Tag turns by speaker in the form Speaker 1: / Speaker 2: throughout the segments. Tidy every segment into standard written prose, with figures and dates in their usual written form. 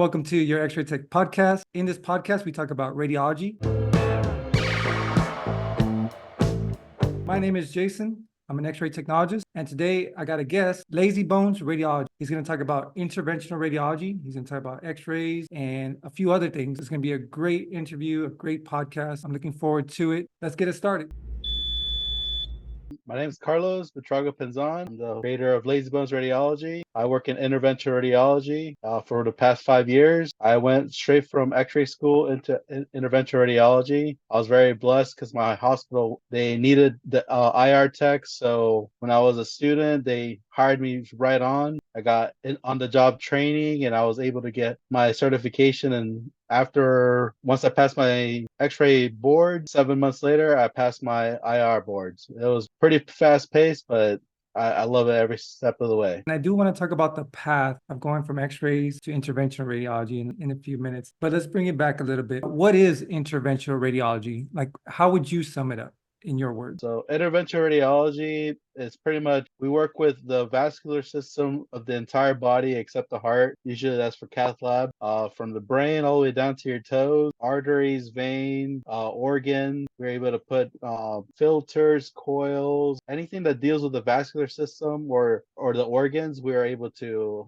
Speaker 1: Welcome to your X-Ray Tech podcast. In this podcast, we talk about radiology. My name is Jason. I'm an X-ray technologist. And today I got a guest, Lazy Bones Radiology. He's going to talk about interventional radiology. He's going to talk about X-rays and a few other things. It's going to be a great interview, a great podcast. I'm looking forward to it. Let's get it started.
Speaker 2: My name is Carlos Betrago Penzon. I'm the creator of Lazy Bones Radiology. I work in interventional radiology for the past 5 years. I went straight from X-ray school into interventional radiology. I was very blessed because my hospital, they needed the IR tech. So when I was a student, they hired me right on. I got on-the-job training and I was able to get my certification. And once I passed my X-ray board, 7 months later, I passed my IR boards. It was pretty fast paced, but I love it every step of the way.
Speaker 1: And I do want to talk about the path of going from X-rays to interventional radiology in a few minutes, but let's bring it back a little bit. What is interventional radiology? Like, how would you sum it up in your words?
Speaker 2: So interventional radiology is pretty much, we work with the vascular system of the entire body except the heart. Usually that's for cath lab. From the brain all the way down to your toes, arteries, veins, organs. We're able to put filters, coils, anything that deals with the vascular system or the organs, we are able to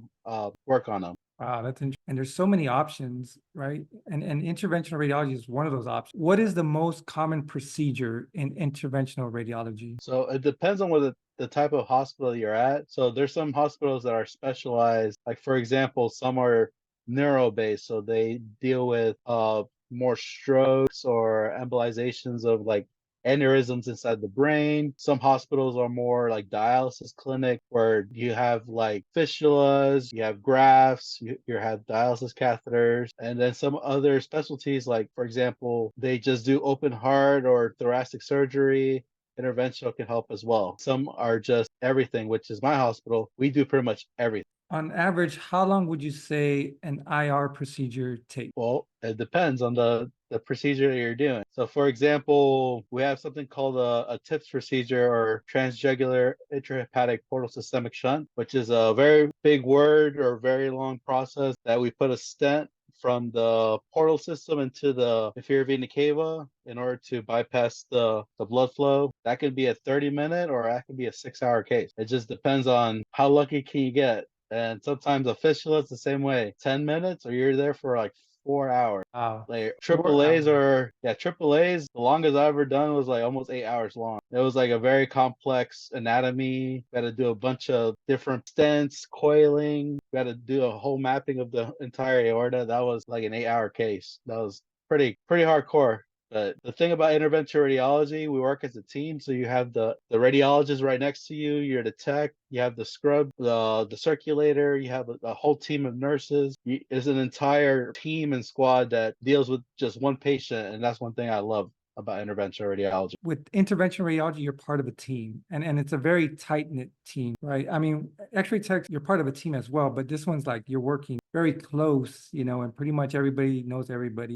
Speaker 2: work on them.
Speaker 1: Wow, that's interesting. And there's so many options, right? And interventional radiology is one of those options. What is the most common procedure in interventional radiology?
Speaker 2: So it depends on what the type of hospital you're at. So there's some hospitals that are specialized, like for example, some are neuro-based, so they deal with more strokes or embolizations of like aneurysms inside the brain. Some hospitals are more like dialysis clinic where you have like fistulas, you have grafts, you have dialysis catheters, and then some other specialties like, for example, they just do open heart or thoracic surgery. Interventional can help as well. Some are just everything, which is my hospital. We do pretty much everything.
Speaker 1: On average, how long would you say an IR procedure takes?
Speaker 2: Well, it depends on the procedure that you're doing. So, for example, we have something called a TIPS procedure or transjugular intrahepatic portal systemic shunt, which is a very big word or very long process that we put a stent from the portal system into the inferior vena cava in order to bypass the blood flow. That can be a 30-minute or that can be a 6-hour case. It just depends on how lucky can you get. And sometimes a fistula is the same way. 10 minutes or you're there for like 4 hours.
Speaker 1: Wow.
Speaker 2: Like
Speaker 1: 4
Speaker 2: AAAs
Speaker 1: hours.
Speaker 2: AAAs, the longest I've ever done was like almost 8 hours long. It was like a very complex anatomy. Got to do a bunch of different stents, coiling, got to do a whole mapping of the entire aorta. That was like an 8-hour case. That was pretty hardcore. But the thing about interventional radiology, we work as a team. So you have the radiologist right next to you, you're the tech, you have the scrub, the circulator, you have a whole team of nurses. It's an entire team and squad that deals with just one patient. And that's one thing I love about interventional radiology.
Speaker 1: With interventional radiology, you're part of a team, and it's a very tight-knit team, right? I mean, X-ray techs, you're part of a team as well, but this one's like you're working very close, and pretty much everybody knows everybody.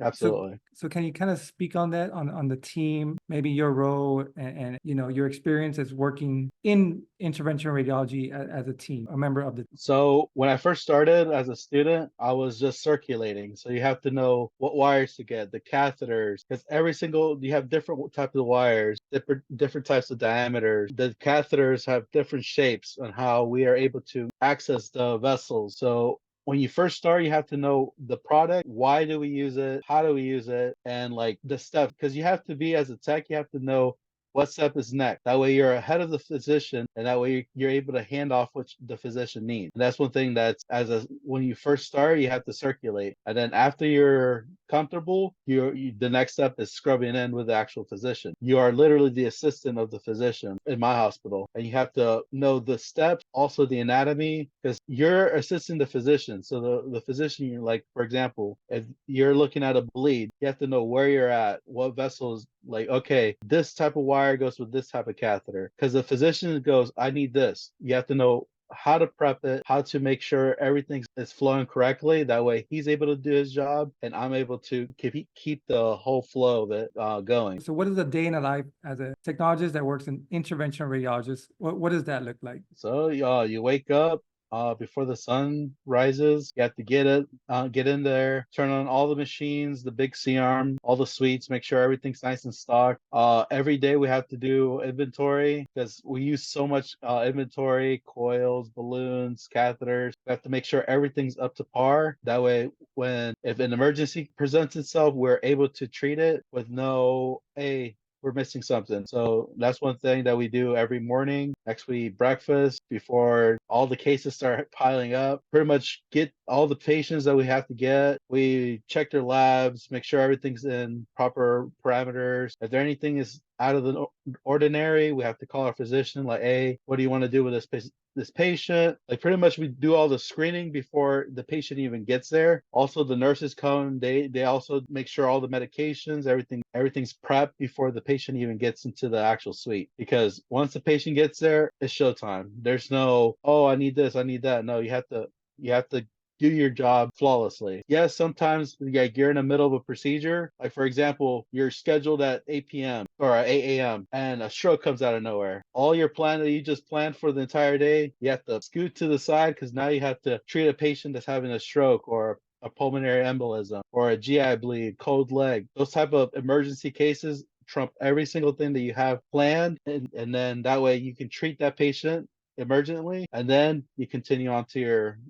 Speaker 2: Absolutely.
Speaker 1: So can you kind of speak on that, on the team, maybe your role and your experience as working in interventional radiology as a team, a member of the.
Speaker 2: So when I first started as a student, I was just circulating. So you have to know what wires to get, the catheters, because you have different types of wires, different types of diameters. The catheters have different shapes on how we are able to access the vessels. So when you first start, you have to know the product, why do we use it, how do we use it, and like the steps, because you have to be, as a tech, you have to know what step is next. That way you're ahead of the physician, and that way you're able to hand off what the physician needs. And that's one thing that's, when you first start, you have to circulate. And then after you're comfortable, the next step is scrubbing in with the actual physician. You are literally the assistant of the physician in my hospital. And you have to know the steps, also the anatomy, because you're assisting the physician. So the physician, you're like, for example, if you're looking at a bleed, you have to know where you're at, what vessels, like, okay, this type of wire goes with this type of catheter. Because the physician goes, I need this. You have to know how to prep it, how to make sure everything is flowing correctly. That way he's able to do his job and I'm able to keep the whole flow of it going.
Speaker 1: So what is a day in a life as a technologist that works in interventional radiologist? What does that look like?
Speaker 2: So you wake up, before the sun rises. You have to get in there, turn on all the machines, the big C-arm, all the suites, make sure everything's nice and stocked. Every day we have to do inventory because we use so much inventory, coils, balloons, catheters. We have to make sure everything's up to par. That way, if an emergency presents itself, we're able to treat it with no, hey, we're missing something. So that's one thing that we do every morning. Next, we eat breakfast before all the cases start piling up. Pretty much get all the patients that we have to get. We check their labs, make sure everything's in proper parameters. If there anything is out of the ordinary, we have to call our physician, like, hey, what do you want to do with this patient? Like, pretty much we do all the screening before the patient even gets there. Also, the nurses come, they also make sure all the medications, everything's prepped before the patient even gets into the actual suite. Because once the patient gets there, it's showtime. There's no, oh, I need this, I need that. No, you have to do your job flawlessly. Yes, sometimes you're in the middle of a procedure. Like, for example, you're scheduled at 8 p.m. or 8 a.m. and a stroke comes out of nowhere. All your plan that you just planned for the entire day, you have to scoot to the side because now you have to treat a patient that's having a stroke or a pulmonary embolism or a GI bleed, cold leg. Those type of emergency cases trump every single thing that you have planned, and then that way you can treat that patient emergently, and then you continue on to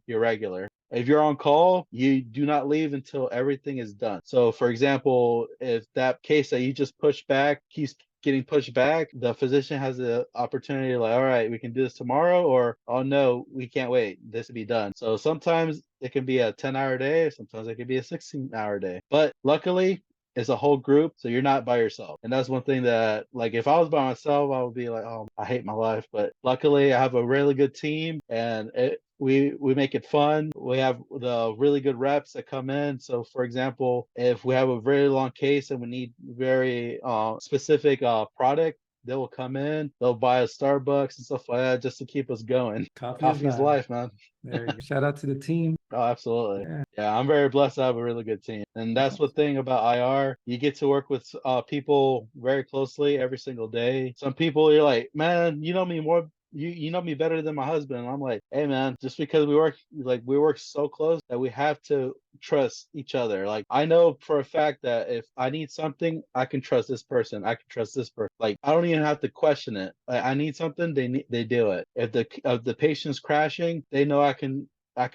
Speaker 2: your regular. If you're on call, you do not leave until everything is done. So, for example, if that case that you just pushed back keeps getting pushed back, the physician has the opportunity, like, all right, we can do this tomorrow, or, oh no, we can't wait, this to be done. So sometimes it can be a 10-hour day, sometimes it can be a 16-hour day. But luckily, it's a whole group, so you're not by yourself. And that's one thing that, like, if I was by myself, I would be like, oh, I hate my life. But luckily, I have a really good team, and we make it fun. We have the really good reps that come in. So, for example, if we have a very long case and we need very specific product, they will come in, they'll buy a Starbucks and stuff like that just to keep us going.
Speaker 1: Coffee is
Speaker 2: Life, man.
Speaker 1: There you go. Shout out to the team.
Speaker 2: Oh, absolutely.
Speaker 1: Yeah.
Speaker 2: Yeah, I'm very blessed to have a really good team. And that's the thing about IR. You get to work with people very closely every single day. Some people, you're like, man, you know me more. You know me better than my husband. And I'm like, hey man, just because we work so close that we have to trust each other. Like, I know for a fact that if I need something, I can trust this person. I can trust this person. Like, I don't even have to question it. Like, I need something, they do it. If the patient's crashing, they know I can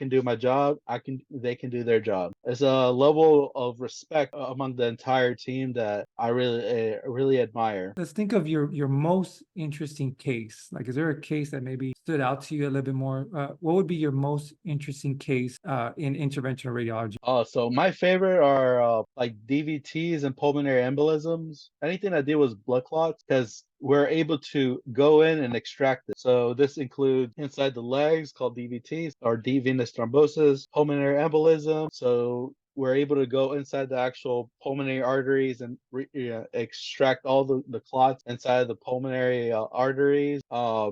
Speaker 2: do my job. They can do their job. It's a level of respect among the entire team that I really admire.
Speaker 1: Let's think of your most interesting case. Like, is there a case that maybe stood out to you a little bit more? What would be your most interesting case in interventional radiology?
Speaker 2: Oh, so my favorite are like DVTs and pulmonary embolisms. Anything that deal with blood clots, because we're able to go in and extract it. So this includes inside the legs called DVTs or deep venous thrombosis, pulmonary embolism. So we're able to go inside the actual pulmonary arteries and extract all the clots inside of the pulmonary arteries.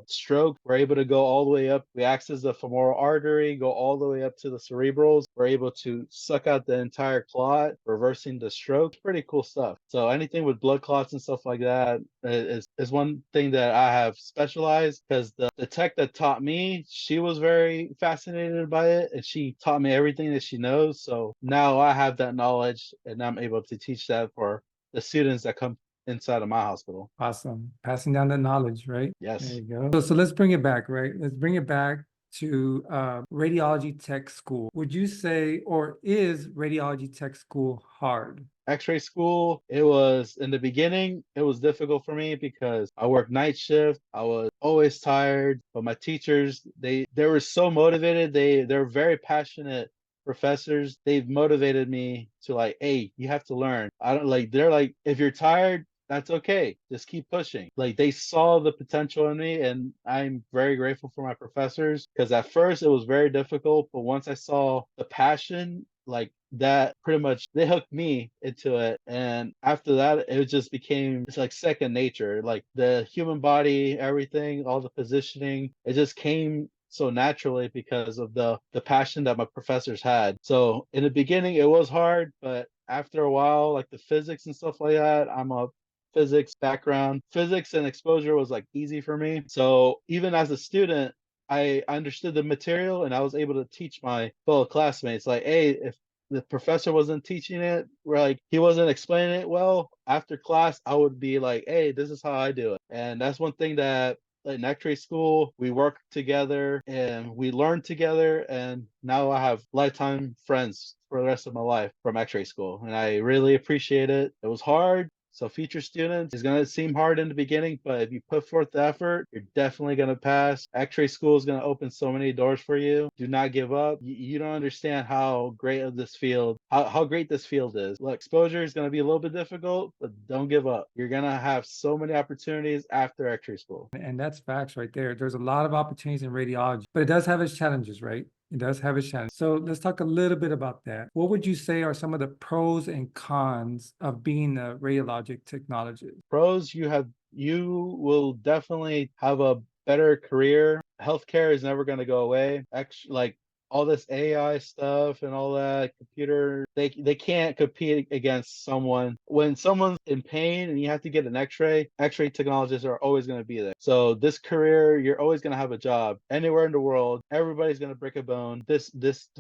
Speaker 2: Stroke, we're able to go all the way up. We access the femoral artery, go all the way up to the cerebrals. We're able to suck out the entire clot, reversing the stroke. Pretty cool stuff. So anything with blood clots and stuff like that is one thing that I have specialized, because the tech that taught me, she was very fascinated by it, and she taught me everything that she knows. So now I have that knowledge, and I'm able to teach that for the students that come inside of my hospital.
Speaker 1: Awesome. Passing down the knowledge, right?
Speaker 2: Yes.
Speaker 1: There you go. So let's bring it back, right? Let's bring it back to radiology tech school. Would you say, or is radiology tech school hard?
Speaker 2: X-ray school, it was, in the beginning, it was difficult for me because I worked night shift. I was always tired, but my teachers, they were so motivated. They're very passionate professors. They've motivated me to, like, hey, you have to learn. I don't like, they're like, if you're tired, that's okay. Just keep pushing. Like, they saw the potential in me, and I'm very grateful for my professors, because at first it was very difficult, but once I saw the passion, like, that, pretty much they hooked me into it, and after that it just became, it's like second nature. Like, the human body, everything, all the positioning, it just came so naturally because of the passion that my professors had. So in the beginning it was hard, but after a while, like the physics and stuff like that, I'm a physics background. Physics and exposure was like easy for me. So even as a student, I understood the material and I was able to teach my fellow classmates. Like, hey, if the professor wasn't teaching it, or like he wasn't explaining it well, after class, I would be like, hey, this is how I do it. And that's one thing that in X-ray school, we work together and we learn together. And now I have lifetime friends for the rest of my life from X-ray school. And I really appreciate it. It was hard. So future students, it's going to seem hard in the beginning, but if you put forth the effort, you're definitely going to pass. X-ray school is going to open so many doors for you. Do not give up. You don't understand how great of this field, how great this field is. Look, exposure is going to be a little bit difficult, but don't give up. You're going to have so many opportunities after X-ray school.
Speaker 1: And that's facts right there. There's a lot of opportunities in radiology, but it does have its challenges, right? It does have its challenges. So let's talk a little bit about that. What would you say are some of the pros and cons of being a radiologic technologist?
Speaker 2: Pros, you will definitely have a better career. Healthcare is never going to go away. Like all this AI stuff and all that computer, they can't compete against someone. When someone's in pain and you have to get an X-ray, X-ray technologists are always going to be there. So this career, you're always going to have a job anywhere in the world. Everybody's going to break a bone. This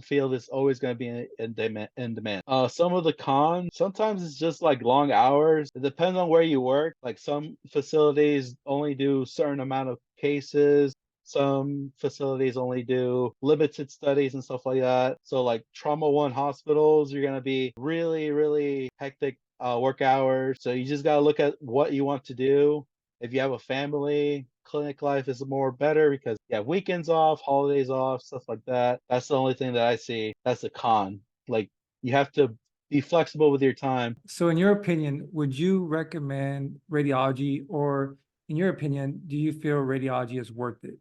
Speaker 2: field is always going to be in demand. Some of the cons, sometimes it's just like long hours. It depends on where you work. Like some facilities only do certain amount of cases. Some facilities only do limited studies and stuff like that. So like trauma one hospitals, you're going to be really, really hectic work hours. So you just got to look at what you want to do. If you have a family, clinic life is more better because you have weekends off, holidays off, stuff like that. That's the only thing that I see. That's a con. Like you have to be flexible with your time.
Speaker 1: So in your opinion, would you recommend radiology, or in your opinion, do you feel radiology is worth it?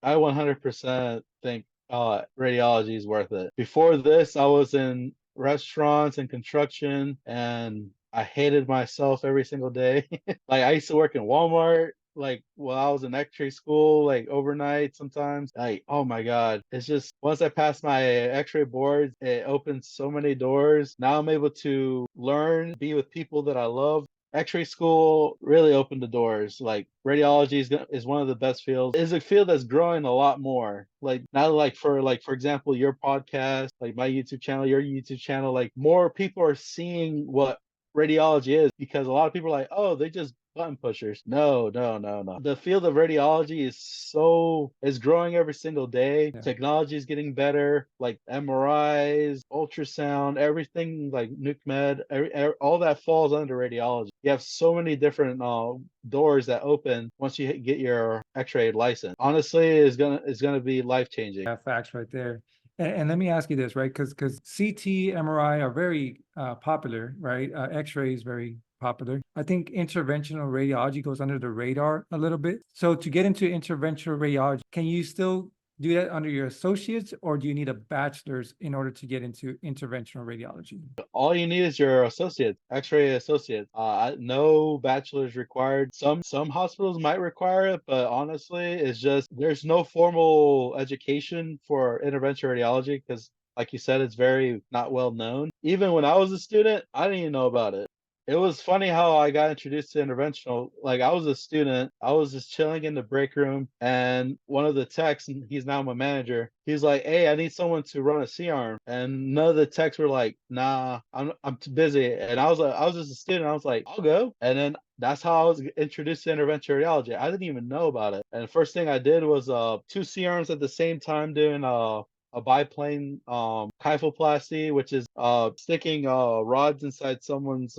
Speaker 2: I 100% think radiology is worth it. Before this, I was in restaurants and construction, and I hated myself every single day. Like I used to work in Walmart, like while I was in X-ray school, like overnight sometimes. Like, oh my God. It's just once I passed my X-ray boards, it opened so many doors. Now I'm able to learn, be with people that I love. X-ray school really opened the doors. Like radiology is one of the best fields. It's a field that's growing a lot more. Like now, like for example, your podcast, like my YouTube channel, your YouTube channel, like more people are seeing what radiology is because a lot of people are like, oh, they just button pushers. No, no, no, no. The field of radiology is growing every single day.
Speaker 1: Yeah.
Speaker 2: Technology is getting better, like MRIs, ultrasound, everything like nuke med, all that falls under radiology. You have so many different doors that open once you get your X-ray license. Honestly, is gonna be life changing.
Speaker 1: Yeah, facts right there. And let me ask you this, right? Because CT, MRI are very popular, right? X-ray is very popular. I think interventional radiology goes under the radar a little bit. So to get into interventional radiology, can you still do that under your associates, or do you need a bachelor's in order to get into interventional radiology?
Speaker 2: All you need is your associate, X-ray associate. No bachelor's required. Some hospitals might require it, but honestly, it's just there's no formal education for interventional radiology because, like you said, it's very not well known. Even when I was a student, I didn't even know about it. It was funny how I got introduced to interventional. Like I was a student, I was just chilling in the break room, and one of the techs, and he's now my manager, he's like, "Hey, I need someone to run a C-arm," and none of the techs were like, "Nah, I'm too busy." And I was just a student. I was like, "I'll go," and then that's how I was introduced to interventional radiology. I didn't even know about it, and the first thing I did was two C-arms at the same time doing a biplane kyphoplasty, which is sticking rods inside someone's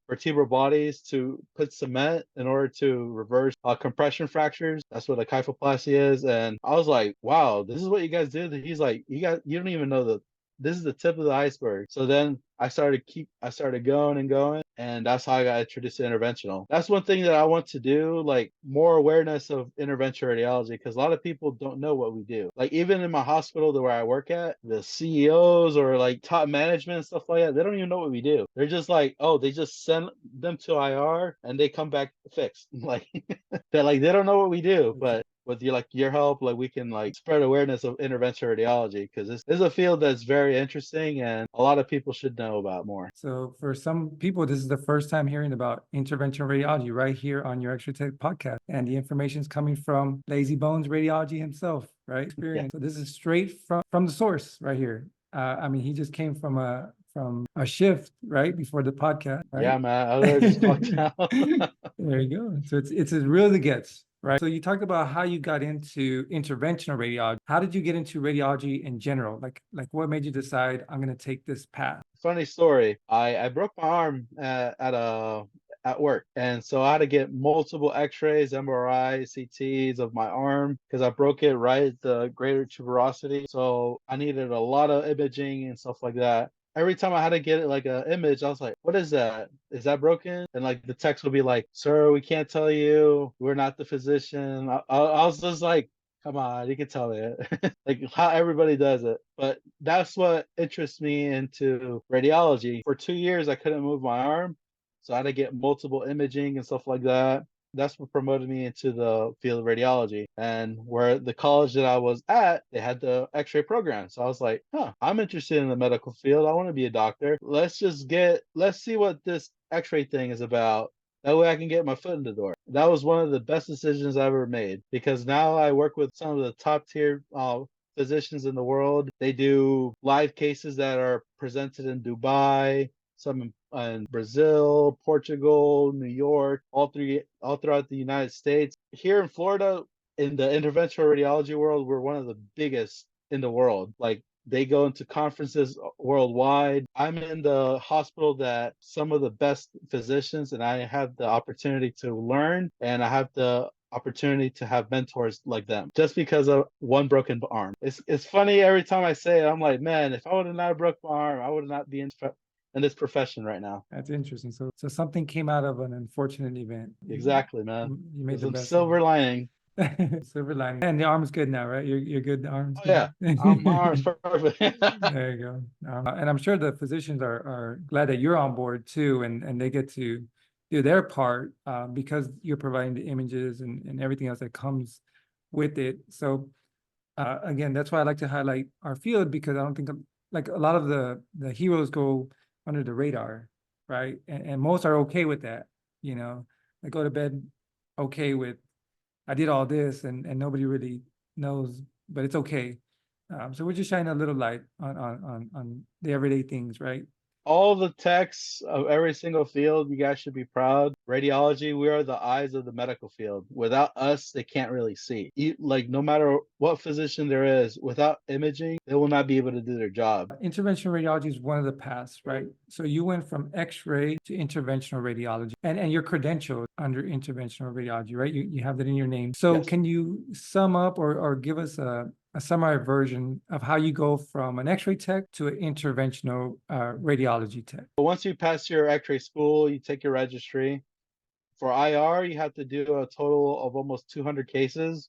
Speaker 2: vertebral bodies to put cement in order to reverse compression fractures. That's what a kyphoplasty is. And I was like, wow, this is what you guys did. He's like, you don't even know this is the tip of the iceberg. So then I started going and going, and that's how I got introduced to interventional. That's one thing that I want to do, like more awareness of interventional radiology, because a lot of people don't know what we do. Like even in my hospital where I work at, the CEOs or like top management and stuff like that, they don't even know what we do. They're just like, oh, they just send them to IR and they come back fixed. Like they don't know what we do, but with your help, like we can like spread awareness of interventional radiology, because this is a field that's very interesting and a lot of people should know about more.
Speaker 1: So for some people, this is the first time hearing about interventional radiology right here on your Extra Tech podcast. And the information is coming from Lazy Bones Radiology himself, right? Experience. So this is straight from the source right here. I mean, he just came from a shift right before the podcast, right?
Speaker 2: Yeah, man, I literally just clocked out.
Speaker 1: There you go. So it's as real as it gets, right? So you talked about how you got into interventional radiology. How did you get into radiology in general? Like what made you decide I'm going to take this path?
Speaker 2: Funny story. I broke my arm at work, and so I had to get multiple X-rays, MRIs, CTs of my arm because I broke it right at the greater tuberosity. So I needed a lot of imaging and stuff like that. Every time I had to get it like an image, I was like, "What is that? Is that broken?" And like the text would be like, "Sir, we can't tell you. We're not the physician." I was just like, come on, you can tell me it. Like how everybody does it. But that's what interests me into radiology. For 2 years, I couldn't move my arm. So I had to get multiple imaging and stuff like that. That's what promoted me into the field of radiology. And where the college that I was at, they had the x-ray program. So I was like, I'm interested in the medical field. I want to be a doctor. Let's see what this x-ray thing is about. That way I can get my foot in the door. That was one of the best decisions I ever made, because now I work with some of the top tier physicians in the world. They do live cases that are presented in Dubai, some in Brazil, Portugal, New York, all throughout the United States. Here in Florida, in the interventional radiology world, we're one of the biggest in the world. Like they go into conferences worldwide. I'm in the hospital that some of the best physicians, and I have the opportunity to learn, and I have the opportunity to have mentors like them just because of one broken arm. It's funny every time I say it. I'm like, man, if I would have not broke my arm, I would not be in this profession right now.
Speaker 1: That's interesting. So something came out of an unfortunate event.
Speaker 2: Exactly, man.
Speaker 1: You made
Speaker 2: There's
Speaker 1: the
Speaker 2: some
Speaker 1: best.
Speaker 2: silver lining.
Speaker 1: Silver lining. And the arm's good now, right? You're good. The arm's
Speaker 2: Oh yeah, my arm's perfect.
Speaker 1: There you go. And I'm sure the physicians are glad that you're on board too, and they get to do their part because you're providing the images and everything else that comes with it. So again, that's why I like to highlight our field, because I don't think like a lot of the heroes go under the radar, right? And most are okay with that, you know. They go to bed okay with, I did all this and nobody really knows, but it's okay. So we're just shining a little light on the everyday things, right?
Speaker 2: All the techs of every single field, you guys should be proud. Radiology, we are the eyes of the medical field. Without us, they can't really see. Like no matter what physician there is, without imaging, they will not be able to do their job.
Speaker 1: Interventional radiology is one of the paths, right? So you went from x-ray to interventional radiology, and you're credentialed under interventional radiology, right? You have that in your name. So
Speaker 2: Yes.
Speaker 1: can you sum up or give us a summarized version of how you go from an x-ray tech to an interventional radiology tech?
Speaker 2: But once you pass your x-ray school, you take your registry. For IR, you have to do a total of almost 200 cases.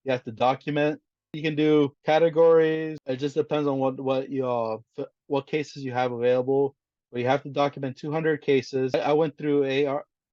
Speaker 2: You have to document. You can do categories. It just depends on what cases you have available. But you have to document 200 cases. I went through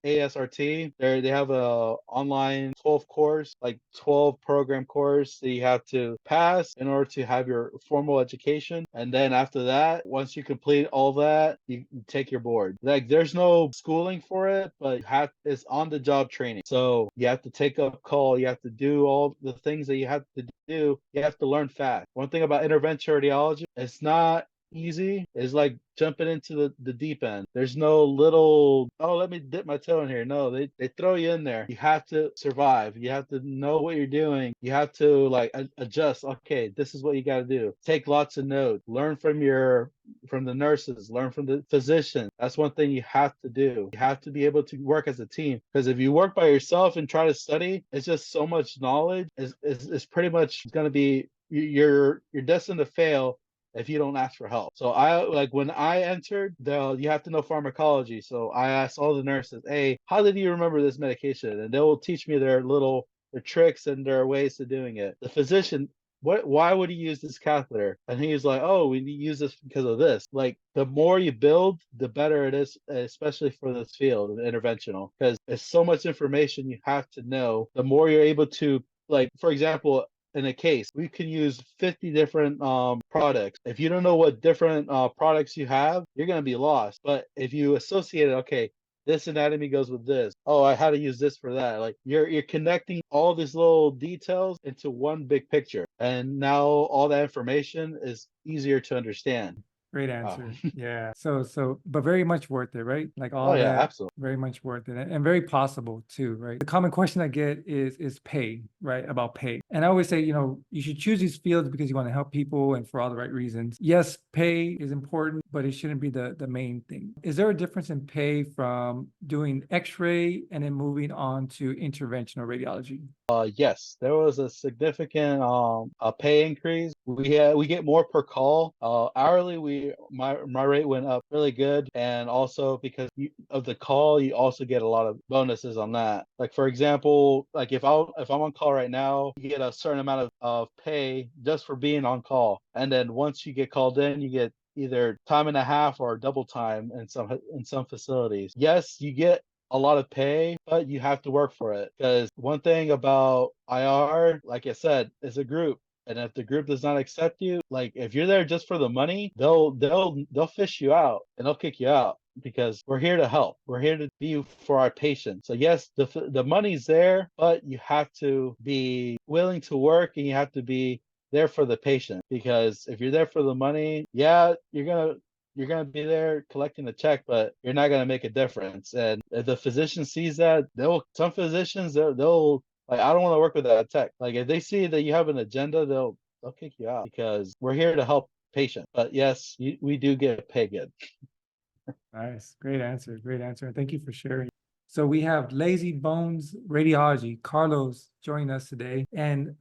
Speaker 2: ASRT. They have a online 12 course, like 12 program course that you have to pass in order to have your formal education. And then after that, once you complete all that, you take your board. Like there's no schooling for it, but it's on the job training. So you have to take a call. You have to do all the things that you have to do. You have to learn fast. One thing about interventional radiology, it's not easy. It's like jumping into the deep end. There's no little, oh, let me dip my toe in here. No, they throw you in there. You have to survive. You have to know what you're doing. You have to like adjust. Okay, this is what you got to do. Take lots of notes. Learn from the nurses. Learn from the physician. That's one thing you have to do. You have to be able to work as a team, because if you work by yourself and try to study, it's just so much knowledge. It's pretty much going to be, you're destined to fail if you don't ask for help. So when I entered, you have to know pharmacology. So I asked all the nurses, hey, how did you remember this medication? And they will teach me their tricks and their ways to doing it. The physician, why would he use this catheter? And he's like, oh, we use this because of this. Like the more you build, the better it is, especially for this field of interventional, because it's so much information you have to know. The more you're able to like for example, in a case, we can use 50 different products. If you don't know what different products you have, you're gonna be lost. But if you associate it, okay, this anatomy goes with this. Oh, I had to use this for that. Like you're connecting all these little details into one big picture, and now all that information is easier to understand.
Speaker 1: Great
Speaker 2: Wow.
Speaker 1: answer. Yeah. But very much worth it, right? Like
Speaker 2: Oh
Speaker 1: all
Speaker 2: yeah,
Speaker 1: that,
Speaker 2: absolutely.
Speaker 1: very much worth it and very possible too, right? The common question I get is pay, right? About pay. And I always say, you should choose these fields because you want to help people and for all the right reasons. Yes, pay is important, but it shouldn't be the main thing. Is there a difference in pay from doing x-ray and then moving on to interventional radiology?
Speaker 2: Yes, there was a significant a pay increase. We get more per call. Hourly, my rate went up really good, and also because of the call, you also get a lot of bonuses on that. Like for example, like if I'm on call right now, you get a certain amount of pay just for being on call, and then once you get called in, you get either time and a half or double time in some facilities. Yes, you get a lot of pay, but you have to work for it. Because one thing about IR, like I said, is a group. And if the group does not accept you, like if you're there just for the money, they'll fish you out and they'll kick you out because we're here to help. We're here to be for our patients. So yes, the money's there, but you have to be willing to work and you have to be there for the patient because if you're there for the money, yeah, you're gonna be there collecting the check, but you're not gonna make a difference. And if the physician sees that, some physicians they'll like I don't want to work with that tech. Like if they see that you have an agenda, they'll kick you out because we're here to help patients. But yes, we do get paid good.
Speaker 1: Nice. Great answer. Great answer. And thank you for sharing. So we have Lazy Bones Radiology, Carlos, joining us today. And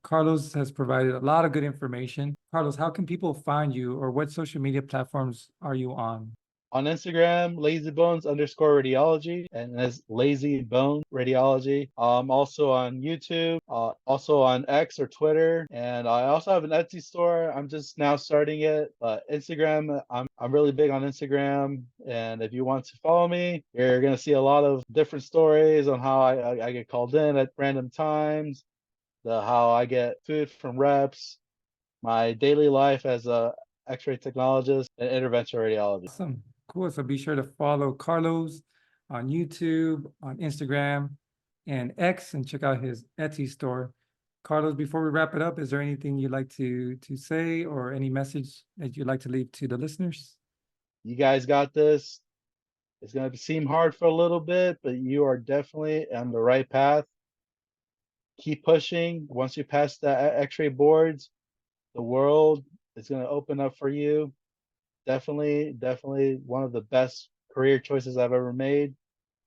Speaker 1: Carlos has provided a lot of good information. Carlos, how can people find you or what social media platforms are you on?
Speaker 2: On Instagram, lazybones_radiology, and as Lazy Bone Radiology. Also on YouTube, also on X or Twitter, and I also have an Etsy store. I'm just now starting it, but Instagram, I'm really big on Instagram, and if you want to follow me, you're gonna see a lot of different stories on how I get called in at random times, how I get food from reps, my daily life as a X-ray technologist and interventional radiologist.
Speaker 1: Awesome. Cool. So be sure to follow Carlos on YouTube, on Instagram, and X, and check out his Etsy store. Carlos, before we wrap it up, is there anything you'd like to say or any message that you'd like to leave to the listeners?
Speaker 2: You guys got this. It's going to seem hard for a little bit, but you are definitely on the right path. Keep pushing. Once you pass the X-ray boards, the world is going to open up for you. Definitely one of the best career choices I've ever made.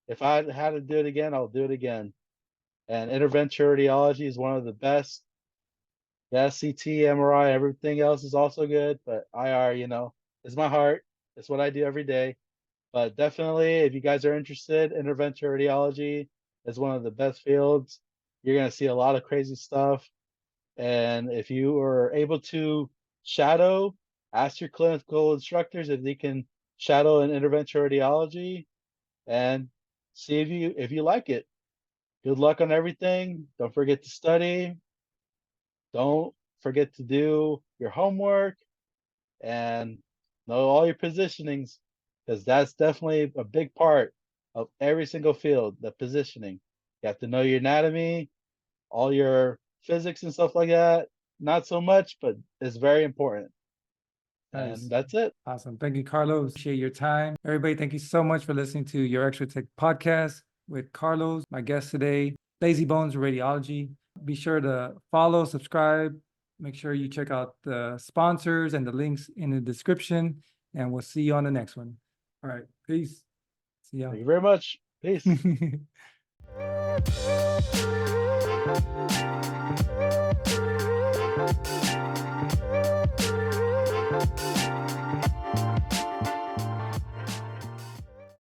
Speaker 2: If I had to do it again, I'll do it again. And interventional radiology is one of the best. Yeah, CT, MRI, everything else is also good, but IR, is my heart. It's what I do every day. But definitely, if you guys are interested, interventional radiology is one of the best fields. You're going to see a lot of crazy stuff. And if you are able to shadow, ask your clinical instructors if they can shadow an interventional radiology and see if you like it. Good luck on everything. Don't forget to study. Don't forget to do your homework and know all your positionings because that's definitely a big part of every single field, the positioning. You have to know your anatomy, all your physics and stuff like that. Not so much, but it's very important. And
Speaker 1: Nice.
Speaker 2: that's it.
Speaker 1: Awesome. Thank you, Carlos. Appreciate your time. Everybody, thank you so much for listening to your Extra Tech podcast with Carlos, my guest today, Lazy Bones Radiology. Be sure to follow, subscribe. Make sure you check out the sponsors and the links in the description. And we'll see you on the next one. All right. Peace. See ya.
Speaker 2: Thank you very much. Peace.